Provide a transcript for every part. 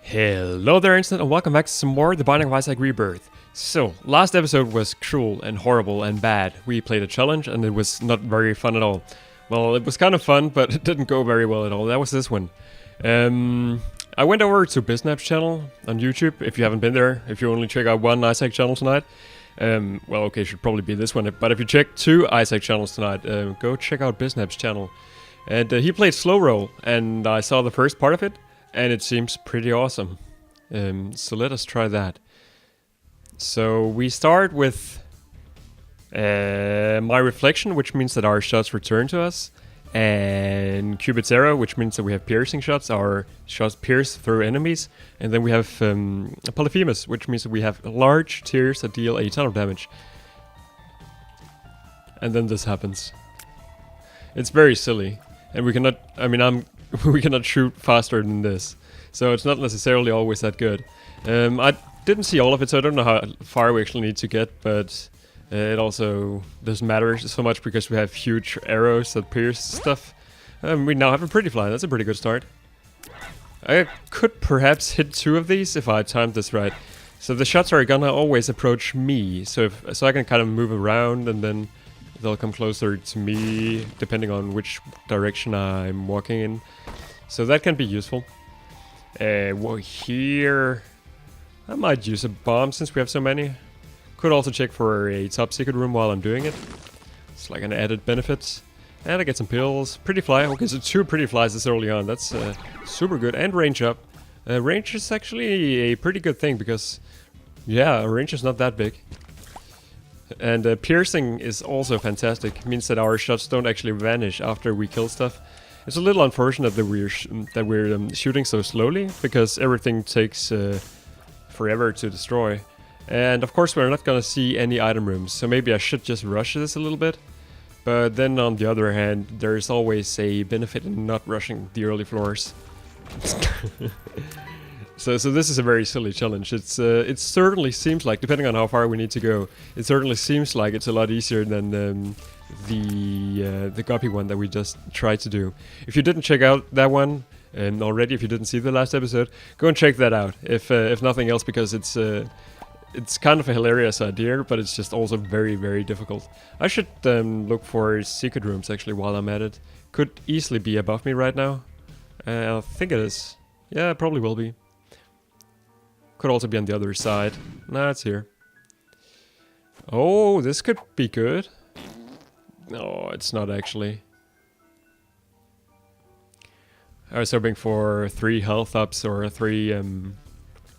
Hello there, Instant, and welcome back to some more The Binding of Isaac Rebirth. So, last episode was cruel and horrible and bad. We played a challenge and it was not very fun at all. Well, it was kind of fun, but it didn't go very well at all. That was this one. I went over to Biznap's channel on YouTube, if you haven't been there. If you only check out one Isaac channel tonight. Well, okay, should probably be this one. But if you check two Isaac channels tonight, go check out Biznap's channel. And he played Slow Roll, and I saw the first part of it. And it seems pretty awesome. So let us try that. So we start with my reflection, which means that our shots return to us. And Cupid's arrow, which means that we have piercing shots. Our shots pierce through enemies. And then we have Polyphemus, which means that we have large tears that deal a ton of damage. And then this happens. It's very silly. And we cannot, we cannot shoot faster than this, so it's not necessarily always that good. I didn't see all of it, so I don't know how far we actually need to get, but it also doesn't matter so much because we have huge arrows that pierce stuff. We now have a pretty fly. That's a pretty good start. I could perhaps hit two of these if I timed this right. So the shots are gonna always approach me, so I can kind of move around and then they'll come closer to me depending on which direction I'm walking in. So that can be useful. Well, here I might use a bomb since we have so many. Could also check for a top secret room while I'm doing it. It's like an added benefit. And I get some pills. Pretty fly. Okay, so two pretty flies this early on. That's super good. And range up. Range is actually a pretty good thing because, yeah, range is not that big. And piercing is also fantastic. It means that our shots don't actually vanish after we kill stuff. It's a little unfortunate that we're shooting so slowly because everything takes forever to destroy. And of course we're not gonna see any item rooms, so maybe I should just rush this a little bit. But then on the other hand, there's always a benefit in not rushing the early floors. So this is a very silly challenge. It certainly seems like, depending on how far we need to go, it certainly seems like it's a lot easier than the Guppy one that we just tried to do. If you didn't check out that one already, if you didn't see the last episode, go and check that out. If nothing else, because it's kind of a hilarious idea, but it's just also very, very difficult. I should look for secret rooms actually while I'm at it. Could easily be above me right now. I think it is. Yeah, it probably will be. Could also be on the other side. Nah, it's here. Oh, this could be good. No, it's not actually. I was hoping for 3 health ups or 3,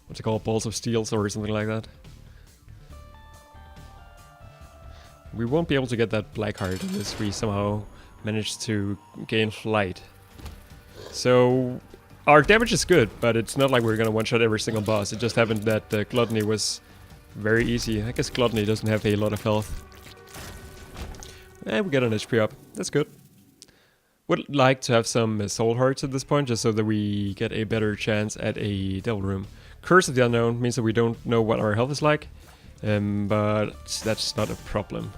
what's it called, balls of steels or something like that. We won't be able to get that black heart unless we somehow manage to gain flight. So our damage is good, but it's not like we're gonna one-shot every single boss. It just happened that Gluttony was very easy. I guess Gluttony doesn't have a lot of health. And we get an HP up. That's good. Would like to have some soul hearts at this point, just so that we get a better chance at a devil room. Curse of the Unknown means that we don't know what our health is like, but that's not a problem.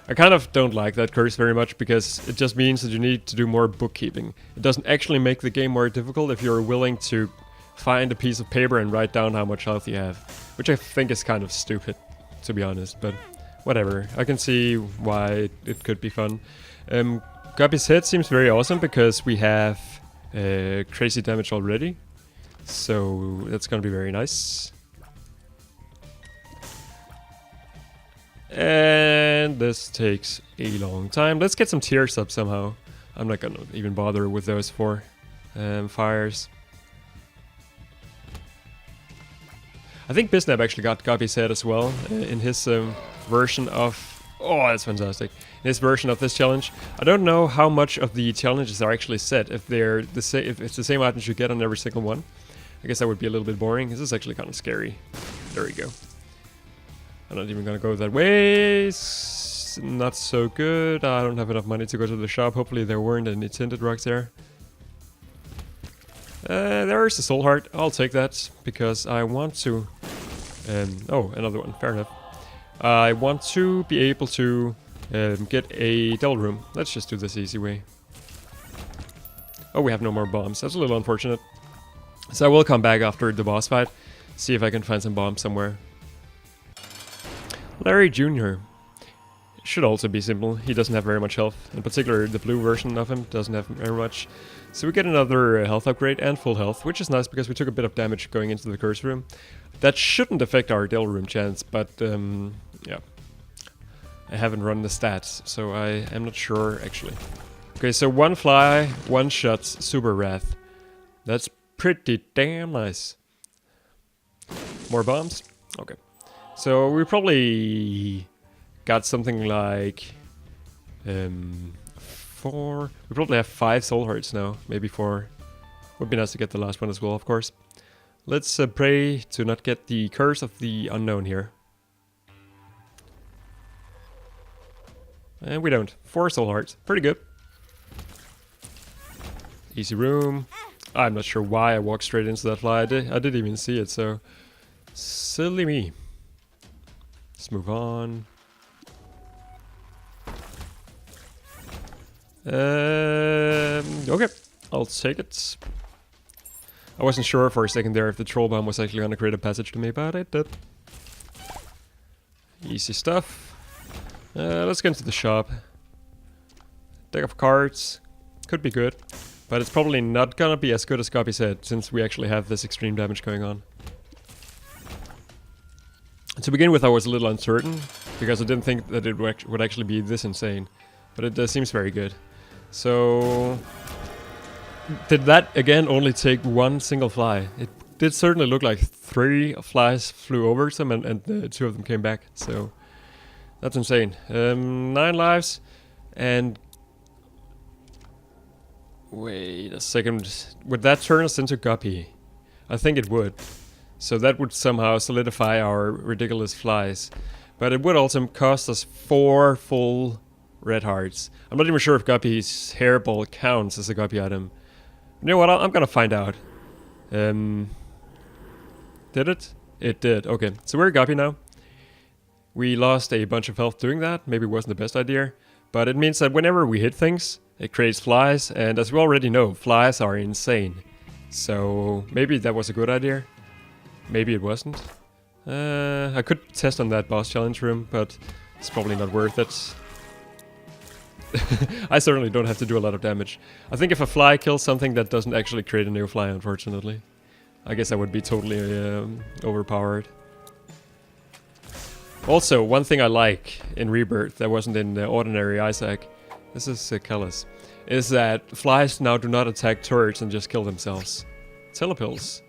I kind of don't like that curse very much because it just means that you need to do more bookkeeping. It doesn't actually make the game more difficult if you're willing to find a piece of paper and write down how much health you have. Which I think is kind of stupid, to be honest, but whatever. I can see why it could be fun. Guppy's head seems very awesome because we have crazy damage already. So that's gonna be very nice. And this takes a long time. Let's get some tears up somehow. I'm not gonna even bother with those 4 fires. I think Biznap actually got Guppy's head as well in his version of... Oh, that's fantastic. In his version of this challenge. I don't know how much of the challenges are actually set. If they're the same, if it's the same items you get on every single one. I guess that would be a little bit boring. This is actually kind of scary. There we go. I'm not even gonna go that way. It's not so good. I don't have enough money to go to the shop. Hopefully there weren't any tinted rocks there. There's a soul heart. I'll take that because I want to... oh, another one. Fair enough. I want to be able to get a devil room. Let's just do this easy way. Oh, we have no more bombs. That's a little unfortunate. So I will come back after the boss fight, see if I can find some bombs somewhere. Larry Jr. should also be simple. He doesn't have very much health. In particular, the blue version of him doesn't have very much. So we get another health upgrade and full health, which is nice because we took a bit of damage going into the curse room. That shouldn't affect our Del Room chance, but yeah. I haven't run the stats, so I am not sure actually. Okay, so one fly, one shot, super wrath. That's pretty damn nice. More bombs? Okay. So we probably got something like 4. We probably have 5 soul hearts now, maybe 4. Would be nice to get the last one as well, of course. Let's pray to not get the curse of the unknown here. And we don't. 4 soul hearts. Pretty good. Easy room. I'm not sure why I walked straight into that fly. I didn't even see it, so... Silly me. Let's move on. Okay. I'll take it. I wasn't sure for a second there if the troll bomb was actually going to create a passage to me, but it did. Easy stuff. Let's get into the shop. Deck of cards. Could be good. But it's probably not gonna be as good as GUPPY'S said, since we actually have this extreme damage going on. To begin with, I was a little uncertain, because I didn't think that it would actually be this insane. But it seems very good. So... Did that, again, only take one single fly? It did certainly look like 3 flies flew over them, and 2 of them came back, so... That's insane. 9 lives, and... Wait a second. Would that turn us into Guppy? I think it would. So that would somehow solidify our ridiculous flies. But it would also cost us 4 full red hearts. I'm not even sure if Guppy's hairball counts as a Guppy item. You know what? I'm gonna find out. Did it? It did. Okay, so we're Guppy now. We lost a bunch of health doing that. Maybe it wasn't the best idea. But it means that whenever we hit things, it creates flies. And as we already know, flies are insane. So maybe that was a good idea. Maybe it wasn't. I could test on that boss challenge room, but it's probably not worth it. I certainly don't have to do a lot of damage. I think if a fly kills something, that doesn't actually create a new fly, unfortunately. I guess I would be totally overpowered. Also, one thing I like in Rebirth that wasn't in ordinary Isaac, this is Nicalis, is that flies now do not attack turrets and just kill themselves. Telepills.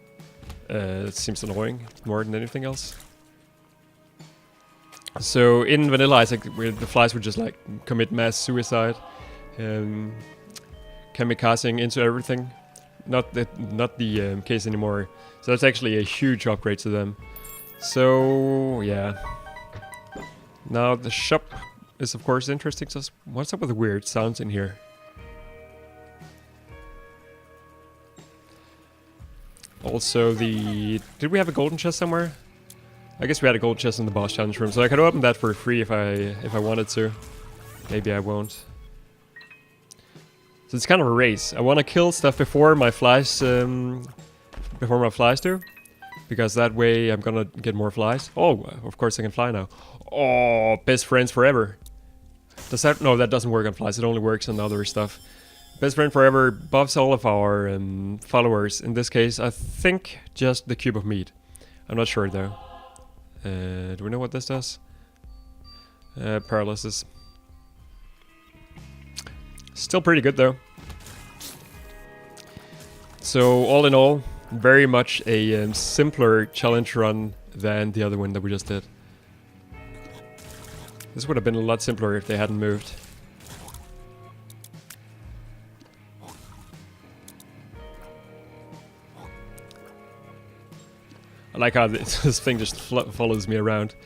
It seems annoying more than anything else. So in Vanilla Isaac, the flies would just like commit mass suicide, kamikazing into everything. Not the case anymore. So that's actually a huge upgrade to them. So yeah. Now the shop is of course interesting. So what's up with the weird sounds in here? Also did we have a golden chest somewhere? I guess we had a gold chest in the boss challenge room, so I could open that for free if I wanted to. Maybe I won't. So it's kind of a race. I want to kill stuff before my flies do, because that way I'm gonna get more flies. Oh, of course I can fly now. Oh, best friends forever. Does that? No, that doesn't work on flies. It only works on other stuff. Best friend forever buffs all of our followers. In this case, I think just the cube of meat. I'm not sure though. Do we know what this does? Paralysis. Still pretty good though. So all in all, very much a simpler challenge run than the other one that we just did. This would have been a lot simpler if they hadn't moved. I like how this thing just follows me around.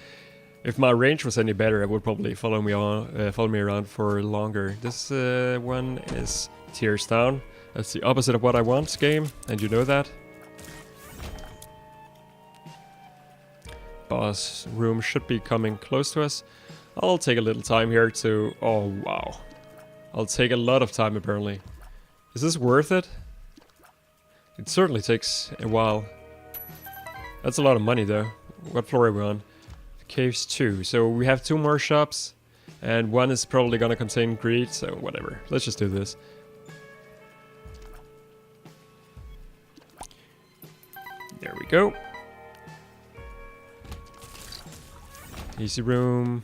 If my range was any better, it would probably follow me around for longer. This one is tears down. That's the opposite of what I want, game, and you know that. Boss room should be coming close to us. I'll take a little time here to... Oh, wow. I'll take a lot of time, apparently. Is this worth it? It certainly takes a while. That's a lot of money though. What floor are we on? Caves 2. So we have 2 more shops. And one is probably gonna contain greed, so whatever. Let's just do this. There we go. Easy room.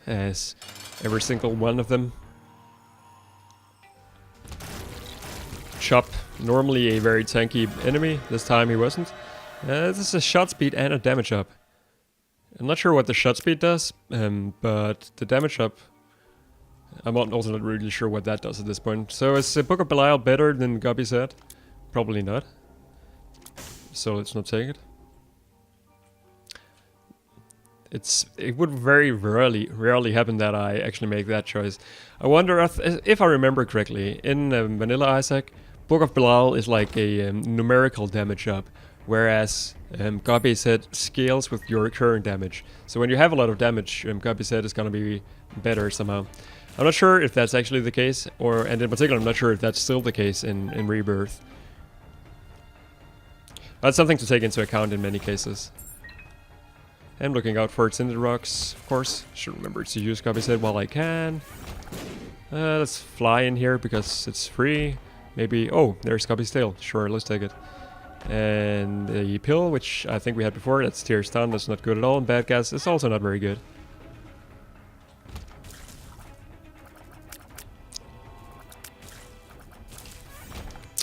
Has every single one of them. Chop. Normally a very tanky enemy. This time he wasn't. This is a shot speed and a damage up. I'm not sure what the shot speed does, but the damage up, I'm also not really sure what that does at this point. So is the Book of Belial better than Guppy said? Probably not. So let's not take it. It would very rarely happen that I actually make that choice. I wonder if I remember correctly, in Vanilla Isaac, Book of Belial is like a numerical damage up, whereas Guppy said scales with your current damage. So when you have a lot of damage, Guppy said is gonna be better somehow. I'm not sure if that's actually the case, and in particular I'm not sure if that's still the case in Rebirth. That's something to take into account in many cases. I'm looking out for Tinted Rocks, of course. Should remember to use Guppy's Head while I can. Let's fly in here because it's free. Maybe... Oh, there's Guppy's Tail. Sure, let's take it. And the pill, which I think we had before, that's Tear Stun. That's not good at all. And Bad Gas is also not very good.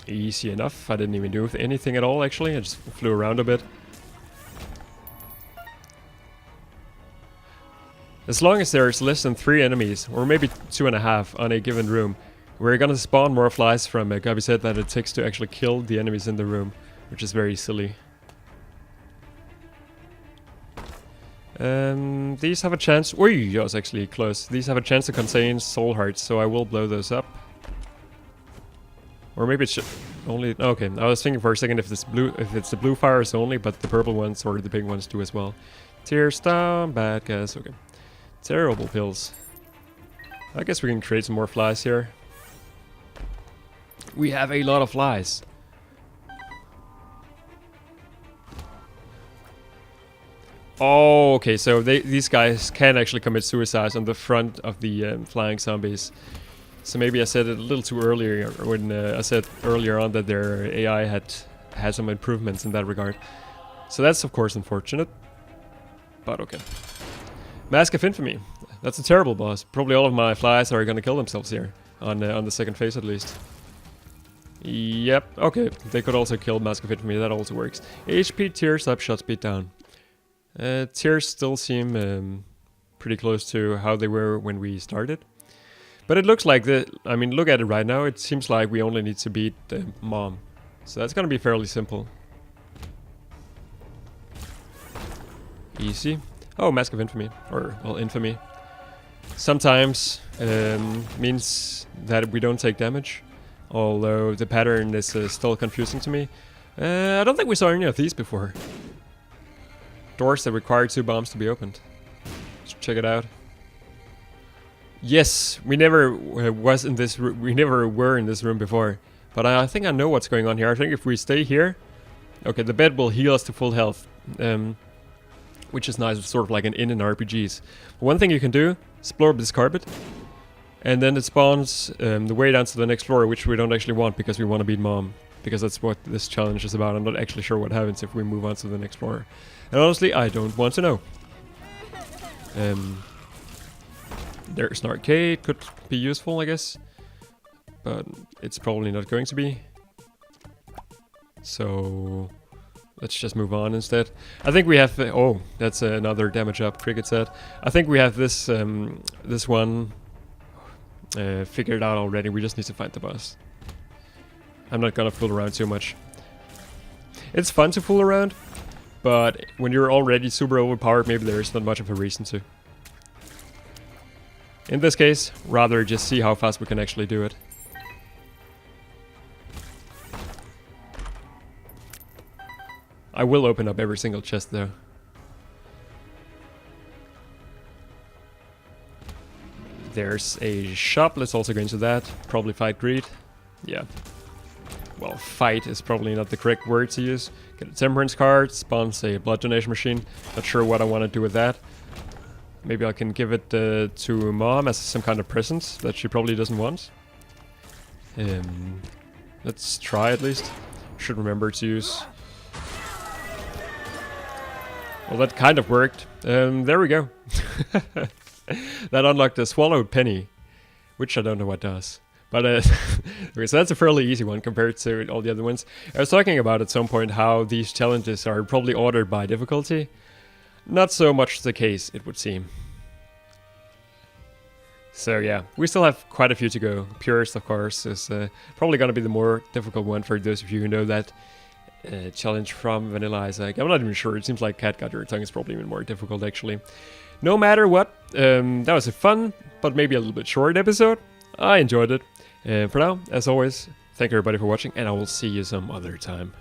Easy enough. I didn't even do anything at all, actually. I just flew around a bit. As long as there's less than 3 enemies, or maybe 2.5 on a given room, we're gonna spawn more flies from Guppy's Head than it takes to actually kill the enemies in the room, which is very silly. These have a chance... Oi, that was actually close. These have a chance to contain soul hearts, so I will blow those up. Or maybe it should only... Okay, I was thinking for a second if it's the blue fires only, but the purple ones or the pink ones do as well. Tears down, Bad Gas, okay. Terrible pills. I guess we can create some more flies here. We have a lot of flies. Oh, okay, so these guys can actually commit suicide on the front of the flying zombies. So maybe I said it a little too earlier when I said earlier on that their AI had some improvements in that regard. So that's of course unfortunate, but okay. Mask of Infamy. That's a terrible boss. Probably all of my flies are gonna kill themselves here on the second phase at least. Yep. Okay. They could also kill Mask of Infamy. That also works. HP tears up, shot speed down. Tears still seem pretty close to how they were when we started. But it looks like I mean, look at it right now. It seems like we only need to beat Mom. So that's gonna be fairly simple. Easy. Oh, Mask of Infamy. Or, well, Infamy. Sometimes means that we don't take damage. Although the pattern is still confusing to me. I don't think we saw any of these before. Doors that require 2 bombs to be opened. Let's check it out. Yes, we never we never were in this room before. But I think I know what's going on here. I think if we stay here... Okay, the bed will heal us to full health. Which is nice. It's sort of like an inn in RPGs. One thing you can do, explore this carpet. And then it spawns the way down to the next floor, which we don't actually want because we want to beat Mom. Because that's what this challenge is about. I'm not actually sure what happens if we move on to the next floor. And honestly, I don't want to know. There's an arcade, could be useful, I guess. But it's probably not going to be. So... let's just move on instead. I think we have... oh, that's another damage up, Cricket said. I think we have this this one figured out already. We just need to find the boss. I'm not gonna fool around too much. It's fun to fool around, but when you're already super overpowered, maybe there's not much of a reason to. In this case, rather just see how fast we can actually do it. I will open up every single chest though. There's a shop, let's also go into that. Probably fight greed. Yeah. well, fight is probably not the correct word to use. Get a temperance card, spawns a blood donation machine. Not sure what I want to do with that. Maybe I can give it to Mom as some kind of present that she probably doesn't want. Let's try at least. Should remember to use. Well, that kind of worked. There we go. That unlocked a swallowed penny, which I don't know what does. But okay, so that's a fairly easy one compared to all the other ones. I was talking about at some point how these challenges are probably ordered by difficulty. Not so much the case, it would seem. So yeah, we still have quite a few to go. Purest, of course, is probably going to be the more difficult one for those of you who know that challenge from Vanilla Isaac. I'm not even sure. It seems like Cat Got Your Tongue is probably even more difficult, actually. No matter what, that was a fun, but maybe a little bit short episode. I enjoyed it. For now, as always, thank you everybody for watching, and I will see you some other time.